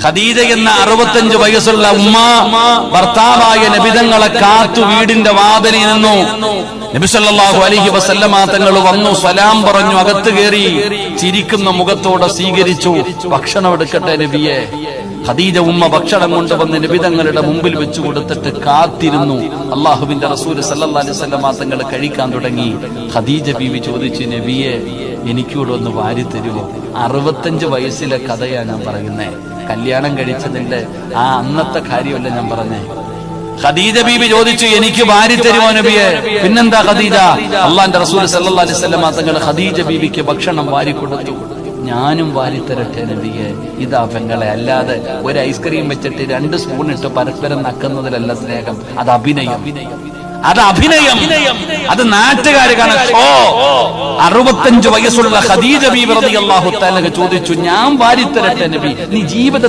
ഖദീജ എന്ന 65 വയസ്സുള്ള ഉമ്മ ഭർത്താവായ നബിതങ്ങളെ കാത്തു വീടിന്റെ വാതിലിൽ നിന്നു. നബി സല്ലല്ലാഹു അലൈഹി വസല്ലമ തങ്ങൾ വന്നു, സലാം പറഞ്ഞു, അകത്ത് കയറി ചിരിക്കുന്ന മുഖത്തോടെ സ്വീകരിച്ചു. ഭക്ഷണം എടുക്കട്ടെ നബിയെ. ഖദീജ ഉമ്മ ഭക്ഷണം കൊണ്ടുവന്ന് നബിതങ്ങളുടെ മുമ്പിൽ വെച്ചു കൊടുത്തിട്ട് കാത്തിരുന്നു. അള്ളാഹുവിന്റെ റസൂൽ സല്ലല്ലാഹു അലൈഹി വസല്ലമ തങ്ങൾ കഴിക്കാൻ തുടങ്ങി. ഖദീജ ബീവി ചോദിച്ചു, നബിയെ എനിക്കൂടെ ഒന്ന് വാരി തരുമോ? 65 വയസ്സിലെ കഥയാ ഞാൻ പറയുന്നേ, കല്യാണം കഴിച്ചതിന്റെ ആ അന്നത്തെ കാര്യമല്ല ഞാൻ പറഞ്ഞേ. ഖദീജ ബീബി ചോദിച്ചു, എനിക്ക് വാരി തരുമോ നബിയെ? പിന്നെന്താ ഖദീജ? അള്ളാന്റെ റസൂൽ സല്ലല്ലാഹു അലൈഹി വസല്ലമ തങ്ങൾ ഖദീജ ബീബിക്ക് ഭക്ഷണം വാരി കൊടുത്തു. ഞാനും വാരിത്തരട്ടെ നബിയെ. ഇതാ പെങ്ങളെ, അല്ലാതെ ഒരു ഐസ്ക്രീം വെച്ചിട്ട് 2 സ്പൂൺ ഇട്ട് പരസ്പരം നക്കുന്നതിലല്ല സ്നേഹം. അത് അഭിനയം, അത് അഭിനയം, അത് നാട്ടുകാര് കാണാൻ. 65 വയസ്സുള്ള ഖദീജ ബീബി റളിയല്ലാഹു തആല ചോദിച്ചു, ഞാൻ വാരിത്തരട്ടെ നബി? നീ ജീവിതത്തിൽ